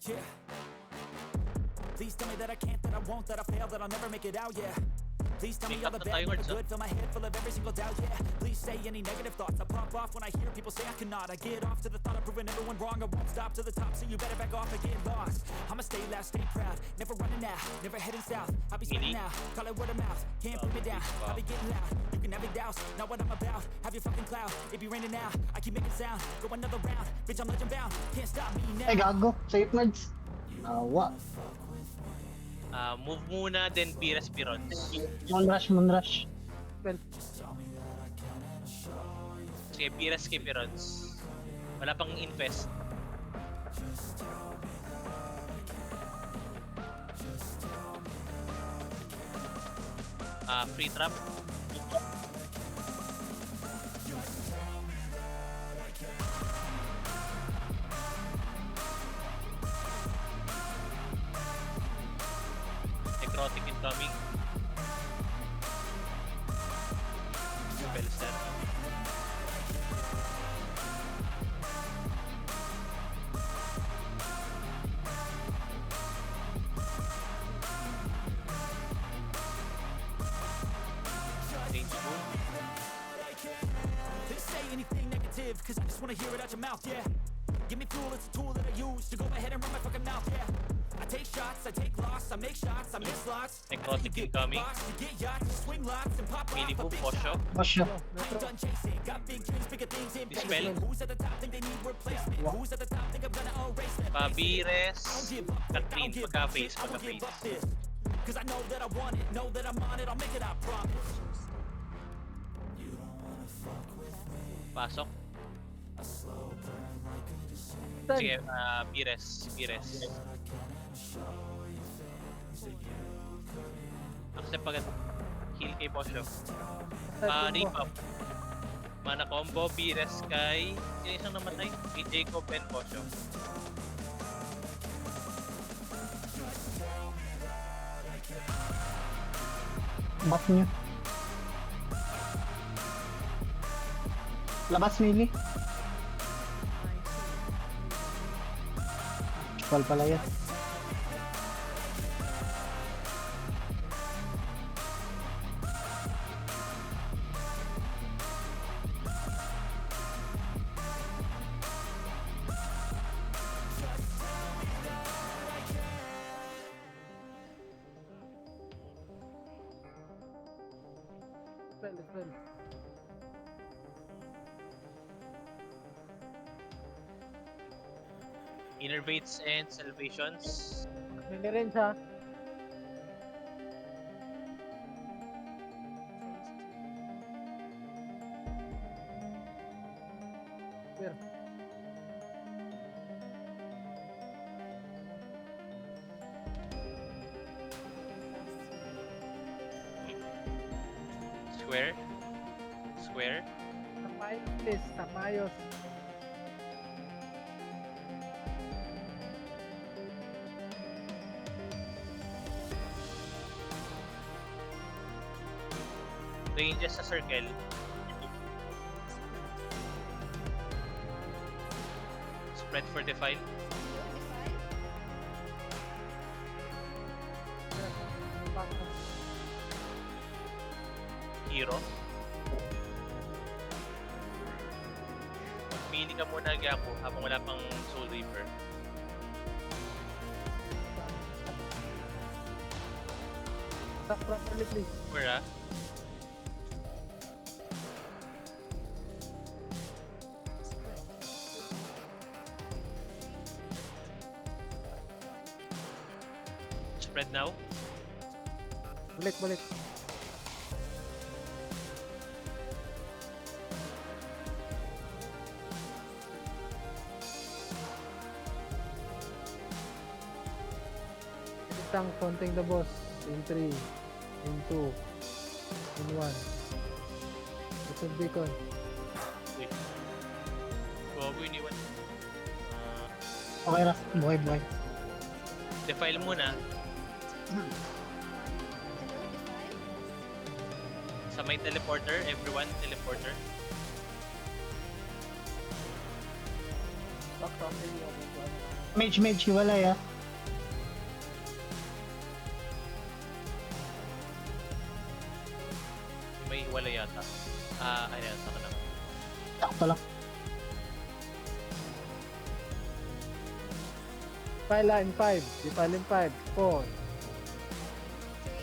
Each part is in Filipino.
Yeah. Please tell me that I can't, that I won't, that I fail, that I'll never make it out, yeah. Please tell me all the bad, never good, fill my head full of every single doubt, yeah. Please say any negative thoughts, I pop off when I hear people say I cannot. I get off to the thought of proving everyone wrong, I won't stop to the top, so you better back off and get lost. I'ma stay loud, stay proud, never running out, never heading south. I'll be spreading out, call it word of mouth, can't put me down, I'll be getting loud. You can have it douse, not what I'm about, have your fucking cloud. It be raining now, I keep making sound, go another round, bitch I'm legend bound, can't stop me now. Ay, gago. Safe nerds. Awa. Move muna, then Pires Pirons. Moonrush, Moonrush. Sige, Pires kay Pirons. Wala pang infest. Free trap. Necrotic incoming. Spellster. Range move. They say anything negative, cause I just wanna hear it out your mouth, yeah. Give me fuel, it's a tool that I use to go ahead and run my fucking mouth, yeah. I take shots, I take loss, I make shots, I make slots. Necrotic incoming. You get yachts, swing lots, and pop off a Minimum big Posho. shot. Posho. I ain't done chasing, got big dreams, bigger things in Dispel. place. Who's at the top think they need replacement? Who's at the top think I'm gonna erase them? Pabires. I don't give up, I Katrin, don't give up, pagka-face, I won't give up pagka-face. this. Cause I know that I want it, know that I'm on it, I'll make it, I promise. Pasok. Sige, Pires. Pires. Accept agad. Heal kay Posho. Repop. Mana combo, Pires kay... Sino isang namatay? Kay Jacob and Posho. Buff nyo. Labas, Mili. Wal pala yan. Innervates and Salvations. Mili rin siya. Clear. Square. Square. Tamayos please, tamayos. Ranges sa circle. Spread for defile. Hero. Pili ka muna Gyaku habang wala pang Soul Reaper. Stop properly please. Where Spread now. Balik. Isang konting the boss. In 3, in 2, in 1. Ito beacon. Wait. Bago iniwan. Okay na. Buhay. Defile muna. Sa may teleporter, everyone teleporter. Back from the Mage, hiwalay ah. May wala yata. Ayan, saka na. Sakto lang. Defile in 5. Defile in 5. 4.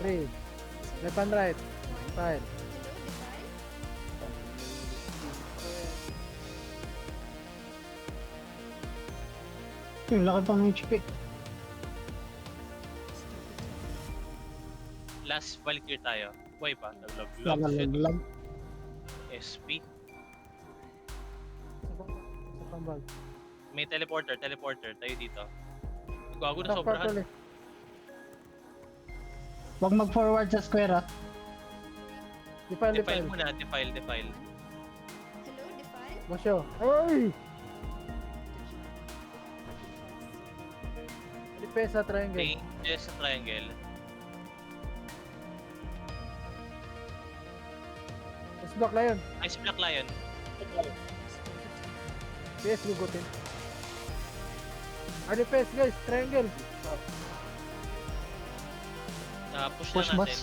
3. Left and right. Defile. Yung laki pa ng HP. Last Valkyrie tayo. Buhay pa. Naglag-lag. Shit. Lag. SP. Sa kambal. May teleporter. Tayo dito. Gago na Attack sobrahan. properly. Huwag mag-forward sa square ah. Defile. Defile muna. Defile. Masyo. Ay! Defense sa triangle. Ranges sa triangle. Mas block na yun. Ice Black Lion. PS gugutin. Defense guys. Triangle. Push Push na natin. boss.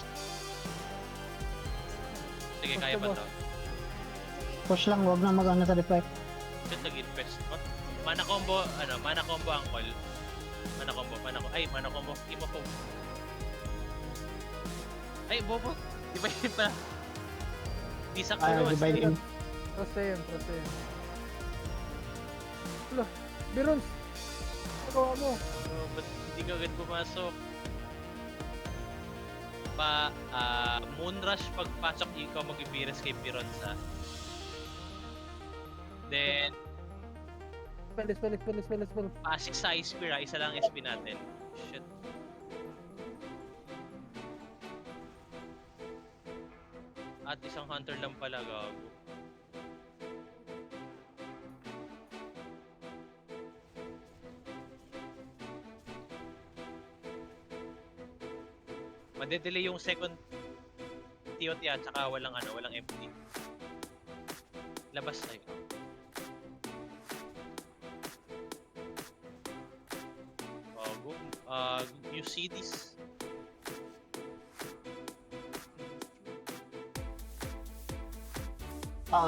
Sige, Push kaya the ba boss. to? Push lang, huwag na mag-ano sa deflect. Ito nag-invest. Mana combo angkol. Mana combo. Imo po. Ay, bobo. Di ba yun pa? Di sa kulo. Divide in. Trust na yun. Wala. Birons. Nagawa mo. Ba't hindi ka agad pumasok? Moonrush pagpasok ikaw mag-ipiras kay Pironza. Then, Spell. pasik sa Ice Spear isa lang SP natin. Shit. At isang hunter lang pala, gago. Madedelay yung second TOT at saka walang empty. Labas tayo. You see this?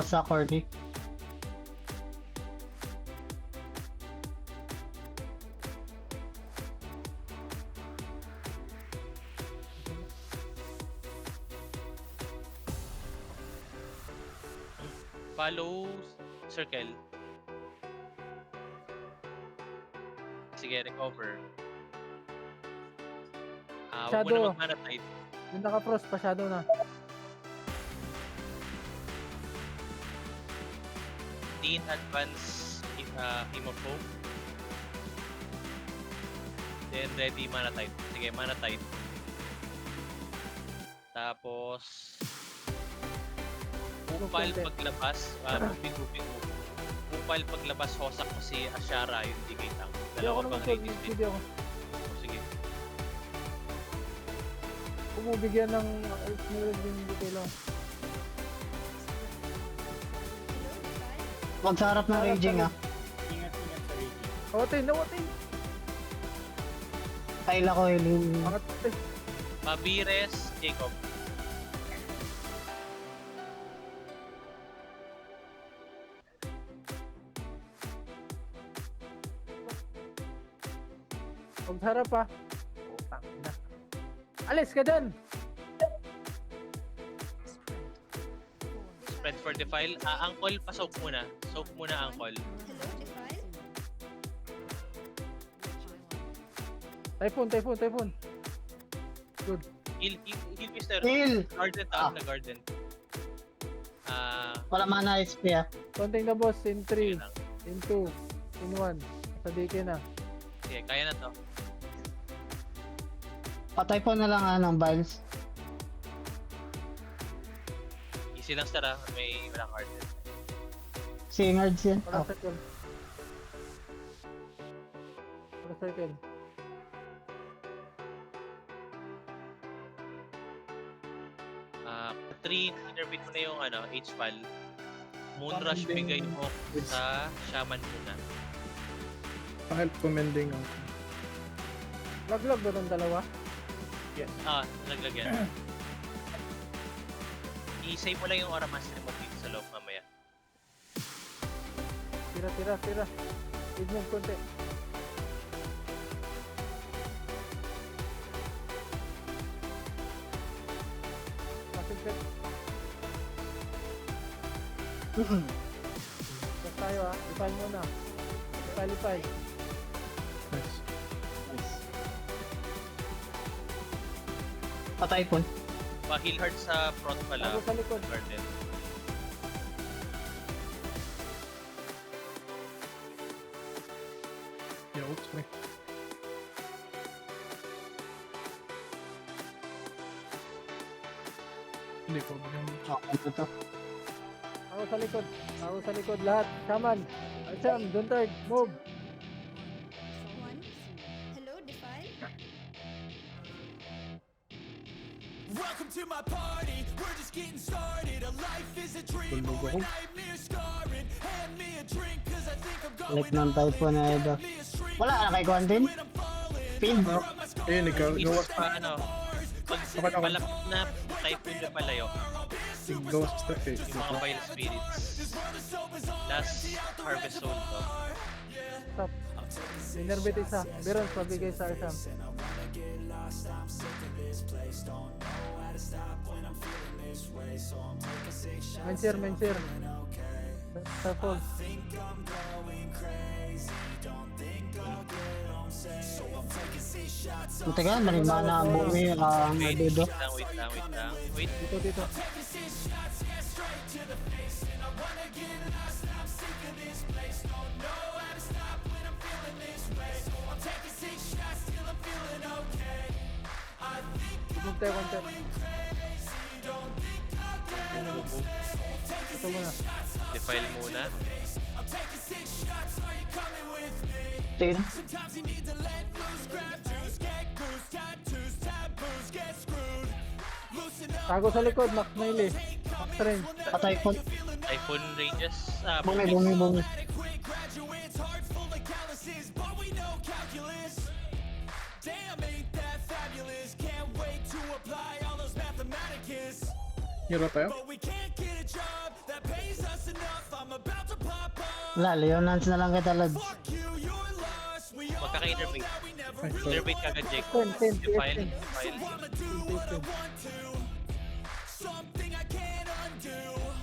Sa corny. Follow circle. Sige, recover. Huwag mo Shadow. na mag-mana type. Yung naka-frost pa shadow na. Teen advance Hemophobe. Then ready mana type. Sige, mana type. Tapos Upal paglabas, moving. Upal paglabas, hosak mo si Ashara yung digay tank. Hindi ako Dalawa naman pang solve. radius Hindi ako. Sige. Bumibigyan ng yung detail lang. Huwag sa harap ng raging ah. Nawatin. Kaila ko healing. Angat. Mabires, Jacob. Huwag sa harap ah. Putang ina. Alis ka dyan! Spread for the file. Angkol, pa-soak muna. Soak muna, Angkol. Typhoon. Heal Mister. Heal! Garden Ah. na garden. Wala mana SP ah. Konting na boss in 3, Sige lang. in 2, in 1. Sa DK na. Sige, kaya na to. Patay po na lang ng vials. Easy lang, sir, ha. May walang garden. Singards yan. Para Oh. circle. Para circle. Intervene mo na yung H-Pal. Moonrush bigay mo sa shaman muna. Pa-help commending ako. Laglag ba ng dalawa? Naglagyan. I-save mo lang yung Aura Mastery mo dito sa loob mamaya. Tira. Feed move konti. Passive set. Check tayo ha. Defile muna. Defile. Nice. Patay po. Pa-heal hard sa front pala. Tago sa likod. Garden. Yeah, oops, me. Hindi ko ba yung... Okay na to. Tago sa likod lahat. Shaman. Archam, Duntard, move. One. Hello, Defile. Welcome to my party, we're just getting started. A life is a dream, or a nightmare scarring. Hand me a drink, cause I think I'm Balik going ng type po na Edo. Wala ka na kay Guandin? Pin? Ayun, ikaw. Gawas Pa ano, pag Ako. malapit na type nyo palayo, gawas step eh. yung mga Vile Spirits. Last Harvest Soul to. Stop. Inerbit isa. Beron, pabigay sa Archam. Menshir. Careful. Teka, marimana ang bumi ang Edo. Wait. Dito. Move tayo konti. Ito muna. Defile muna. Tin. Tago sa likod, Max Naili. Max Range. Patay po. Typhoon Ranges. Bumi. Hero tayo? Wala, Leonance na lang kita lads. Magkaka-innervate. Ay, sorry. Innervate ka agad, Jake. 10. Defile.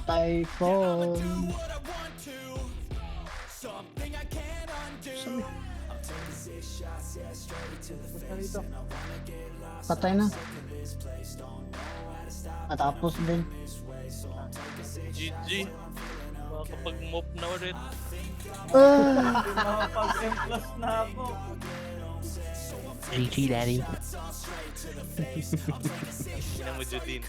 Typhoon. Punta rito. Patay na. Natapos din. GG. Makakapag-mop na ulit. Makapag-M+ na ako. GG, Daddy. Ina mo, Judin.